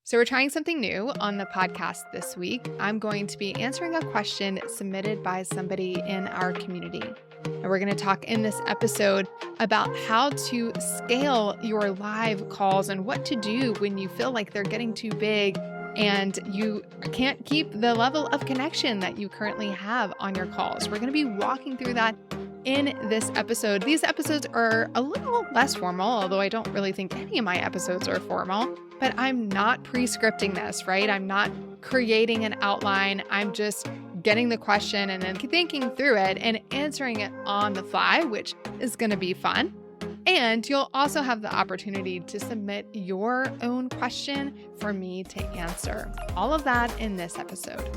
So, we're trying something new on the podcast this week. I'm going to be answering a question submitted by somebody in our community. And we're going to talk in this episode about how to scale your live calls and what to do when you feel like they're getting too big and you can't keep the level of connection that you currently have on your calls. We're going to be walking through that in this episode. These episodes are a little less formal, although I don't really think any of my episodes are formal. But I'm not pre-scripting this, right? I'm not creating an outline. I'm just getting the question and then thinking through it and answering it on the fly, which is going to be fun. And you'll also have the opportunity to submit your own question for me to answer. All of that in this episode.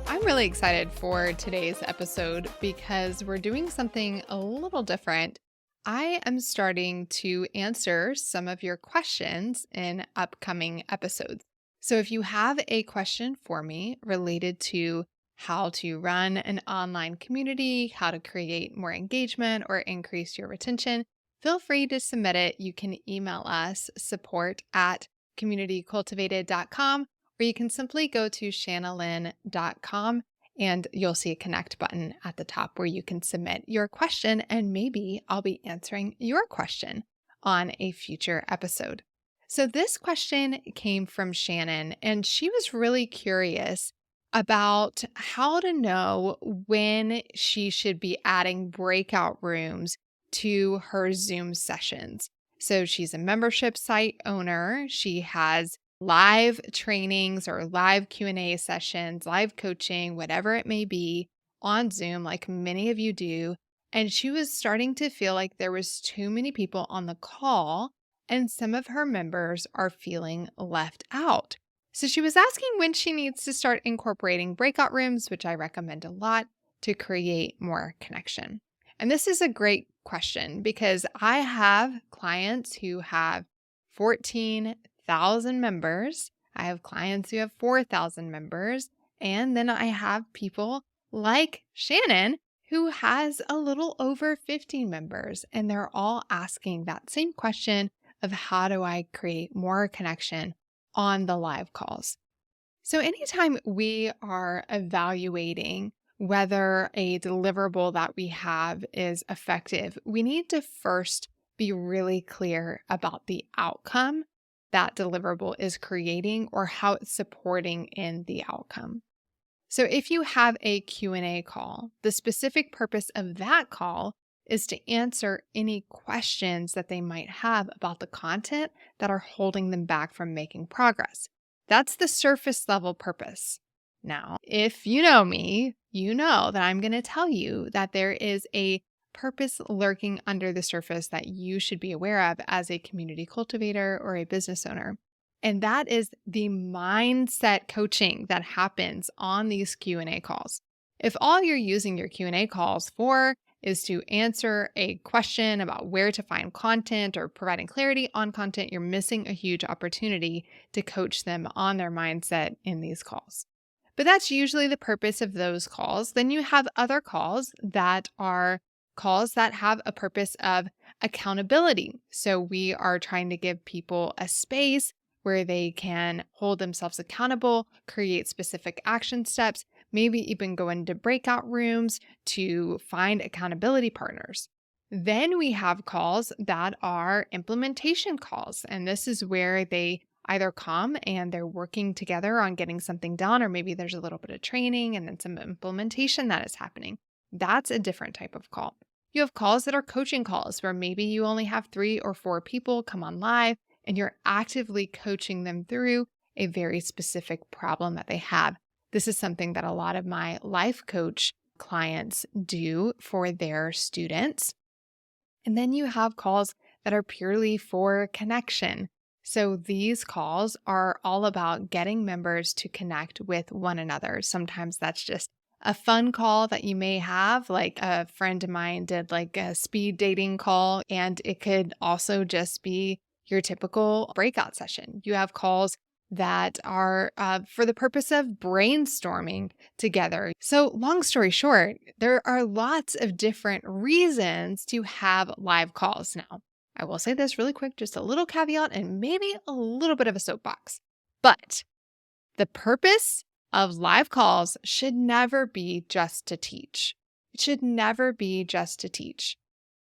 I'm really excited for today's episode because we're doing something a little different. I am starting to answer some of your questions in upcoming episodes. So if you have a question for me related to how to run an online community, how to create more engagement or increase your retention, feel free to submit it. You can email us support@communitycultivated.com, or you can simply go to shanalyn.com and you'll see a connect button at the top where you can submit your question, and maybe I'll be answering your question on a future episode. So this question came from Shannon, and she was really curious about how to know when she should be adding breakout rooms to her Zoom sessions. So she's a membership site owner. She has live trainings or live Q&A sessions, live coaching, whatever it may be on Zoom, like many of you do. And she was starting to feel like there was too many people on the call and some of her members are feeling left out. So she was asking when she needs to start incorporating breakout rooms, which I recommend a lot to create more connection. And this is a great question because I have clients who have 14,000 members. I have clients who have 4,000 members. And then I have people like Shannon who has a little over 15 members. And they're all asking that same question of how do I create more connection on the live calls. So anytime we are evaluating whether a deliverable that we have is effective, we need to first be really clear about the outcome that deliverable is creating or how it's supporting in the outcome. So if you have a Q&A call, the specific purpose of that call is to answer any questions that they might have about the content that are holding them back from making progress. That's the surface level purpose. Now, if you know me, you know that I'm going to tell you that there is a purpose lurking under the surface that you should be aware of as a community cultivator or a business owner. And that is the mindset coaching that happens on these Q&A calls. If all you're using your Q&A calls for is to answer a question about where to find content or providing clarity on content, you're missing a huge opportunity to coach them on their mindset in these calls. But that's usually the purpose of those calls. Then you have other calls that are calls that have a purpose of accountability. So we are trying to give people a space where they can hold themselves accountable, create specific action steps, maybe even go into breakout rooms to find accountability partners. Then we have calls that are implementation calls. And this is where they either come and they're working together on getting something done, or maybe there's a little bit of training and then some implementation that is happening. That's a different type of call. You have calls that are coaching calls where maybe you only have 3 or 4 people come on live and you're actively coaching them through a very specific problem that they have. This is something that a lot of my life coach clients do for their students. And then you have calls that are purely for connection. So these calls are all about getting members to connect with one another. Sometimes that's just a fun call that you may have, like a friend of mine did like a speed dating call, and it could also just be your typical breakout session. You have calls that are for the purpose of brainstorming together. So long story short, there are lots of different reasons to have live calls now. I will say this really quick, just a little caveat and maybe a little bit of a soapbox. But the purpose of live calls should never be just to teach. It should never be just to teach.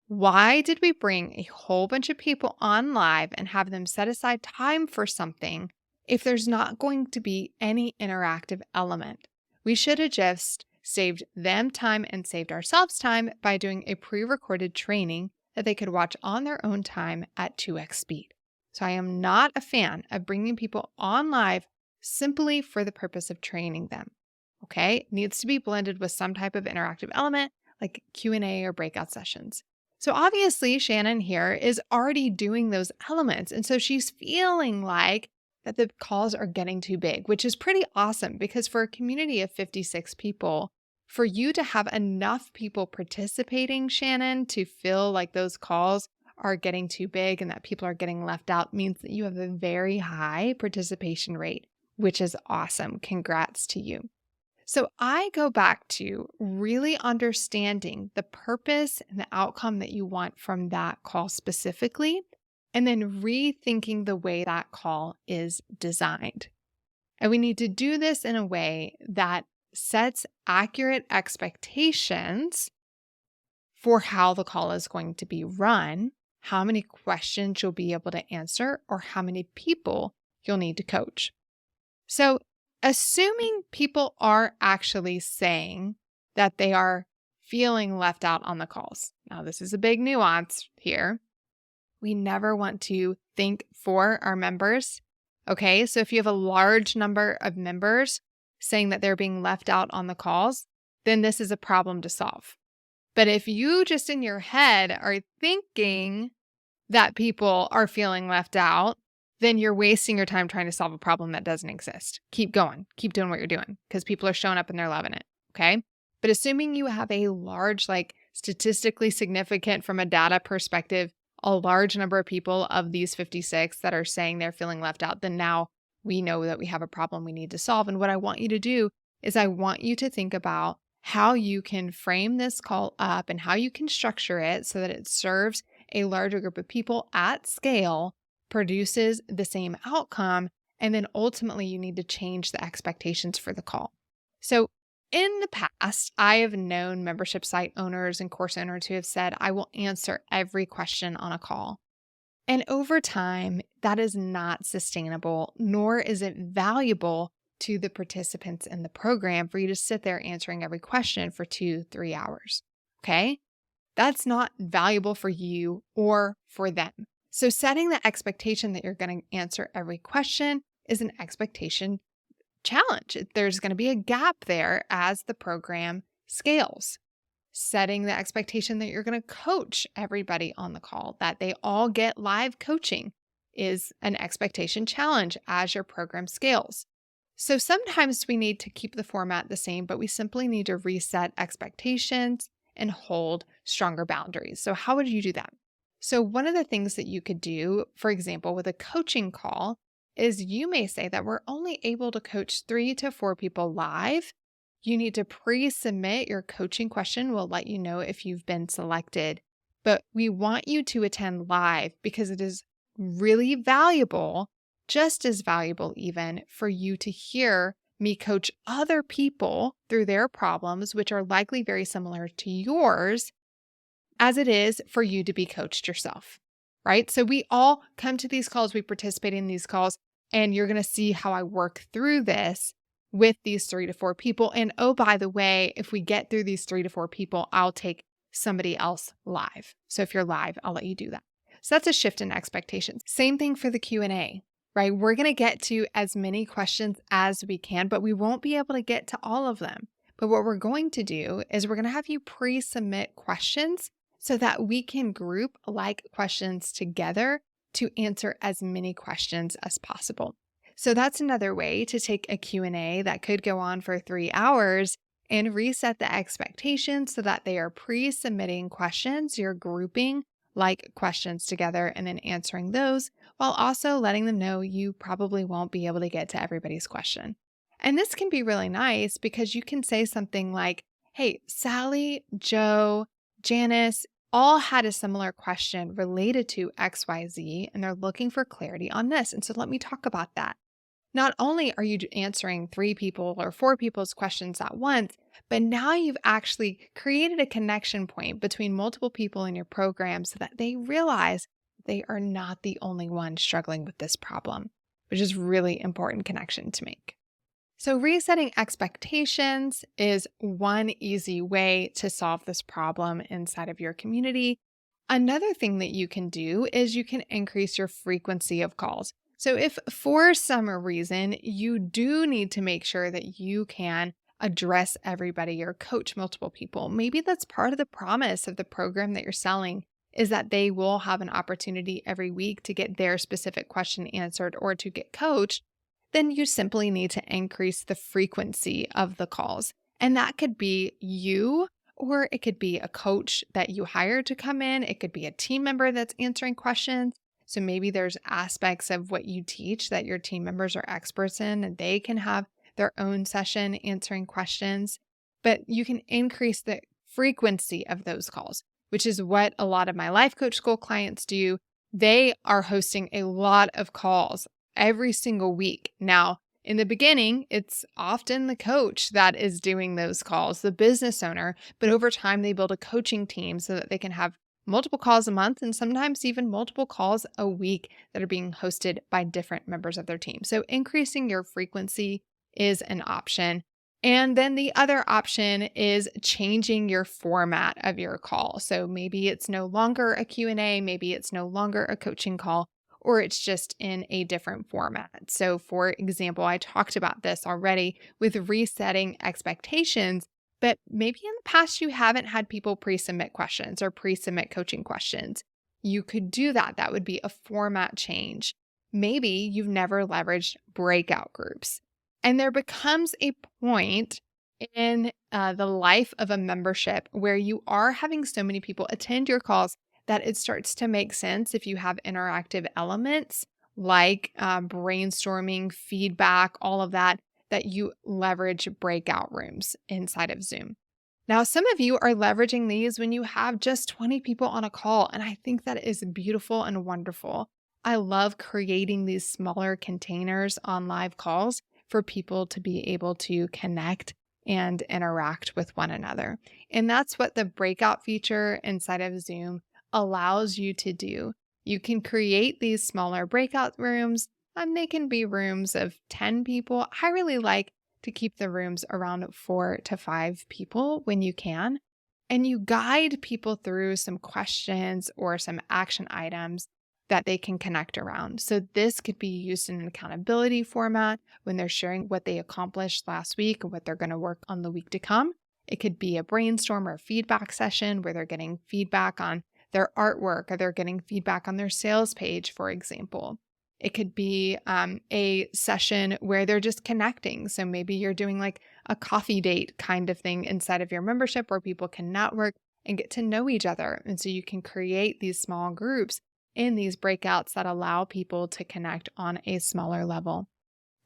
Why did we bring a whole bunch of people on live and have them set aside time for something if there's not going to be any interactive element? We should have just saved them time and saved ourselves time by doing a pre-recorded training that they could watch on their own time at 2x speed. So I am not a fan of bringing people on live simply for the purpose of training them. Okay? It needs to be blended with some type of interactive element like Q&A or breakout sessions. So obviously Shannon here is already doing those elements. And so she's feeling like that the calls are getting too big, which is pretty awesome because for a community of 56 people, for you to have enough people participating, Shannon, to feel like those calls are getting too big and that people are getting left out means that you have a very high participation rate, which is awesome. Congrats to you. So I go back to really understanding the purpose and the outcome that you want from that call specifically, and then rethinking the way that call is designed. And we need to do this in a way that sets accurate expectations for how the call is going to be run, how many questions you'll be able to answer, or how many people you'll need to coach. So assuming people are actually saying that they are feeling left out on the calls. Now, this is a big nuance here. We never want to think for our members. Okay, so if you have a large number of members saying that they're being left out on the calls, then this is a problem to solve. But if you just in your head are thinking that people are feeling left out, then you're wasting your time trying to solve a problem that doesn't exist. Keep going. Keep doing what you're doing because people are showing up and they're loving it. Okay. But assuming you have a large, like statistically significant from a data perspective, a large number of people of these 56 that are saying they're feeling left out, then now we know that we have a problem we need to solve. And what I want you to do is I want you to think about how you can frame this call up and how you can structure it so that it serves a larger group of people at scale, produces the same outcome, and then ultimately you need to change the expectations for the call. So in the past, I have known membership site owners and course owners who have said, I will answer every question on a call. And over time, that is not sustainable, nor is it valuable to the participants in the program for you to sit there answering every question for 2-3 hours. Okay? That's not valuable for you or for them. So setting the expectation that you're going to answer every question is an expectation challenge. There's going to be a gap there as the program scales. Setting the expectation that you're going to coach everybody on the call, that they all get live coaching is an expectation challenge as your program scales. So sometimes we need to keep the format the same, but we simply need to reset expectations and hold stronger boundaries. So how would you do that? So one of the things that you could do, for example, with a coaching call is you may say that we're only able to coach 3 to 4 people live. You need to pre-submit your coaching question. We'll let you know if you've been selected, but we want you to attend live because it is really valuable, just as valuable even, for you to hear me coach other people through their problems, which are likely very similar to yours, as it is for you to be coached yourself, right? So we all come to these calls, we participate in these calls, and you're going to see how I work through this with these 3 to 4 people. And oh, by the way, if we get through these 3 to 4 people, I'll take somebody else live. So if you're live, I'll let you do that. So that's a shift in expectations. Same thing for the Q&A, right? We're going to get to as many questions as we can, but we won't be able to get to all of them. But what we're going to do is we're going to have you pre-submit questions so that we can group like questions together to answer as many questions as possible. So that's another way to take a Q&A that could go on for 3 hours and reset the expectations so that they are pre-submitting questions. You're grouping like questions together and then answering those while also letting them know you probably won't be able to get to everybody's question. And this can be really nice because you can say something like, hey, Sally, Joe, Janice, all had a similar question related to XYZ, and they're looking for clarity on this. And so let me talk about that. Not only are you answering three people or four people's questions at once, but now you've actually created a connection point between multiple people in your program so that they realize they are not the only one struggling with this problem, which is really important connection to make. So, resetting expectations is one easy way to solve this problem inside of your community. Another thing that you can do is you can increase your frequency of calls. So, if for some reason you do need to make sure that you can address everybody or coach multiple people, maybe that's part of the promise of the program that you're selling is that they will have an opportunity every week to get their specific question answered or to get coached, then you simply need to increase the frequency of the calls. And that could be you, or it could be a coach that you hire to come in. It could be a team member that's answering questions. So maybe there's aspects of what you teach that your team members are experts in, and they can have their own session answering questions. But you can increase the frequency of those calls, which is what a lot of my life coach school clients do. They are hosting a lot of calls every single week. Now, in the beginning, it's often the coach that is doing those calls, the business owner, but over time they build a coaching team so that they can have multiple calls a month and sometimes even multiple calls a week that are being hosted by different members of their team. So increasing your frequency is an option. And then the other option is changing your format of your call. So maybe it's no longer a Q&A, maybe it's no longer a coaching call, or it's just in a different format. So for example, I talked about this already with resetting expectations, but maybe in the past you haven't had people pre-submit questions or pre-submit coaching questions. You could do that. That would be a format change. Maybe you've never leveraged breakout groups. And there becomes a point in the life of a membership where you are having so many people attend your calls that it starts to make sense if you have interactive elements like brainstorming, feedback, all of that, that you leverage breakout rooms inside of Zoom. Now, some of you are leveraging these when you have just 20 people on a call, and I think that is beautiful and wonderful. I love creating these smaller containers on live calls for people to be able to connect and interact with one another. And that's what the breakout feature inside of Zoom allows you to do. You can create these smaller breakout rooms, and they can be rooms of 10 people. I really like to keep the rooms around 4 to 5 people when you can. And you guide people through some questions or some action items that they can connect around. So this could be used in an accountability format when they're sharing what they accomplished last week and what they're going to work on the week to come. It could be a brainstorm or feedback session where they're getting feedback on their artwork or they're getting feedback on their sales page, for example. It could be a session where they're just connecting. So maybe you're doing like a coffee date kind of thing inside of your membership where people can network and get to know each other. And so you can create these small groups in these breakouts that allow people to connect on a smaller level.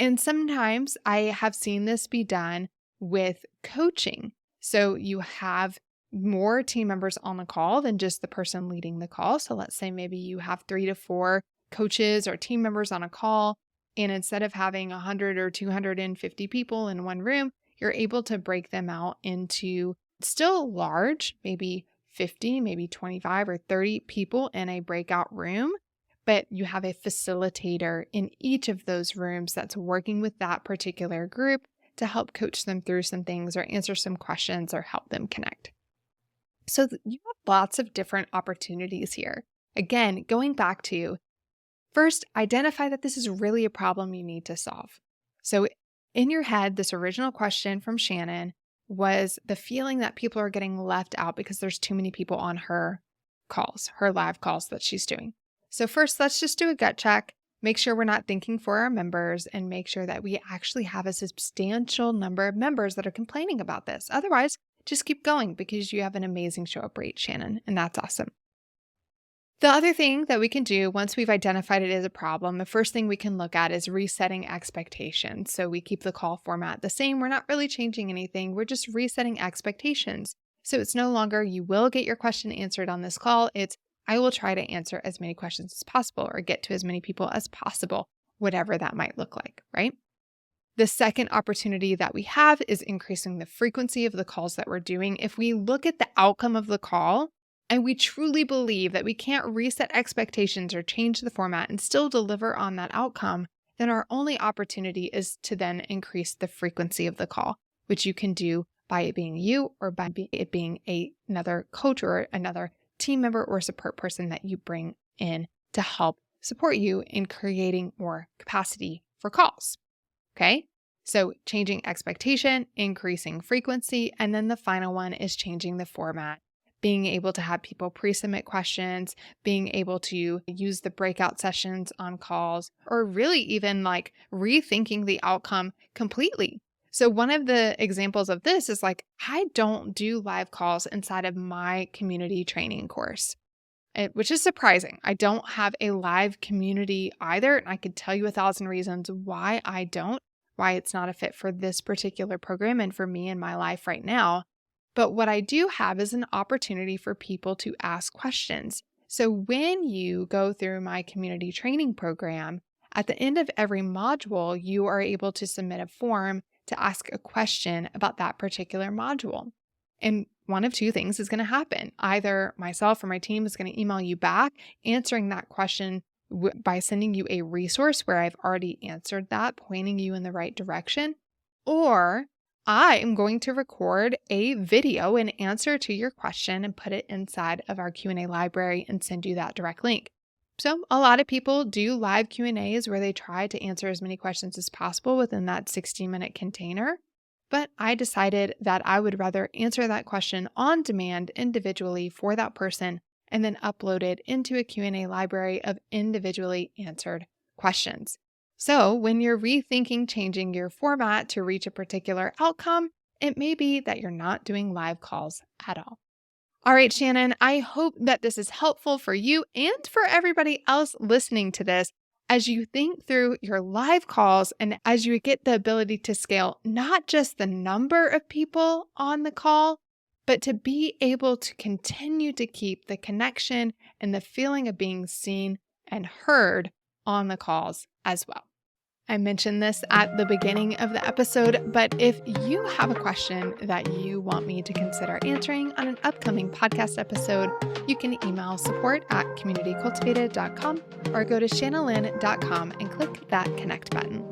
And sometimes I have seen this be done with coaching. So you have more team members on the call than just the person leading the call. So let's say maybe you have 3 to 4 coaches or team members on a call, and instead of having 100 or 250 people in one room, you're able to break them out into still large, maybe 50, maybe 25 or 30 people in a breakout room, but you have a facilitator in each of those rooms that's working with that particular group to help coach them through some things or answer some questions or help them connect. So you have lots of different opportunities here. Again, going back to first, identify that this is really a problem you need to solve. So in your head, this original question from Shannon was the feeling that people are getting left out because there's too many people on her calls, her live calls that she's doing. So first, let's just do a gut check, make sure we're not thinking for our members, and make sure that we actually have a substantial number of members that are complaining about this. Otherwise, just keep going because you have an amazing show up rate, Shannon, and that's awesome. The other thing that we can do once we've identified it as a problem, the first thing we can look at is resetting expectations. So we keep the call format the same. We're not really changing anything. We're just resetting expectations. So it's no longer you will get your question answered on this call. It's I will try to answer as many questions as possible or get to as many people as possible, whatever that might look like, right? The second opportunity that we have is increasing the frequency of the calls that we're doing. If we look at the outcome of the call and we truly believe that we can't reset expectations or change the format and still deliver on that outcome, then our only opportunity is to then increase the frequency of the call, which you can do by it being you or by it being another coach or another team member or support person that you bring in to help support you in creating more capacity for calls. Okay, so changing expectation, increasing frequency, and then the final one is changing the format, being able to have people pre-submit questions, being able to use the breakout sessions on calls, or really even like rethinking the outcome completely. So one of the examples of this is like, I don't do live calls inside of my community training course. Which is surprising. I don't have a live community either. And I could tell you 1,000 reasons why I don't, why it's not a fit for this particular program and for me in my life right now. But what I do have is an opportunity for people to ask questions. So when you go through my community training program, at the end of every module, you are able to submit a form to ask a question about that particular module. And one of two things is going to happen. Either myself or my team is going to email you back answering that question by sending you a resource where I've already answered that, pointing you in the right direction, or I am going to record a video in answer to your question and put it inside of our Q&A library and send you that direct link. So a lot of people do live Q&As where they try to answer as many questions as possible within that 60-minute container. But I decided that I would rather answer that question on demand individually for that person and then upload it into a Q&A library of individually answered questions. So when you're rethinking changing your format to reach a particular outcome, it may be that you're not doing live calls at all. All right, Shannon, I hope that this is helpful for you and for everybody else listening to this as you think through your live calls and as you get the ability to scale not just the number of people on the call, but to be able to continue to keep the connection and the feeling of being seen and heard on the calls as well. I mentioned this at the beginning of the episode, but if you have a question that you want me to consider answering on an upcoming podcast episode, you can email support@communitycultivated.com or go to shanalyn.com and click that connect button.